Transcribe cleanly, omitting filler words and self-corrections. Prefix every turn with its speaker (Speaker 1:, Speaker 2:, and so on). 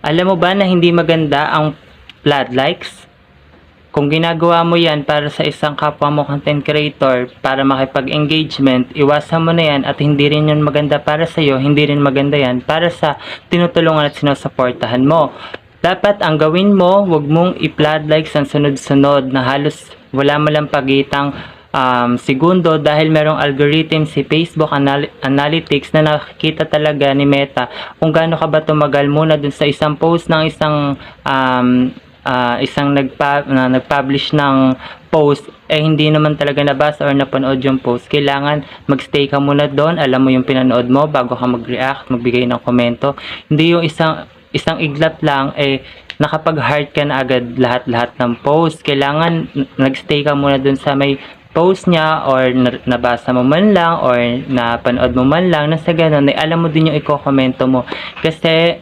Speaker 1: Alam mo ba na hindi maganda ang flood likes? Kung ginagawa mo yan para sa isang kapwa mo content creator para makipag-engagement, iwasan mo na yan at hindi rin yun maganda para sa iyo, hindi rin maganda yan para sa tinutulungan at sinusuportahan mo. Dapat ang gawin mo, wag mong i-flood likes ang sunod-sunod na halos wala mo lang pagitang segundo dahil merong algorithm si Facebook Analytics na nakikita talaga ni Meta kung gaano ka ba tumagal muna dun sa isang post ng isang nag-publish ng post hindi naman talaga nabasa or napanood yung post. Kailangan magstay ka muna doon, alam mo yung pinanood mo bago ka mag-react, magbigay ng komento. Hindi yung isang iglap lang nakapag-heart ka na agad lahat-lahat ng post. Kailangan nagstay ka muna doon sa may post niya or nabasa mo man lang or napanood mo man lang na sa ganun, alam mo din yung i-komento mo. Kasi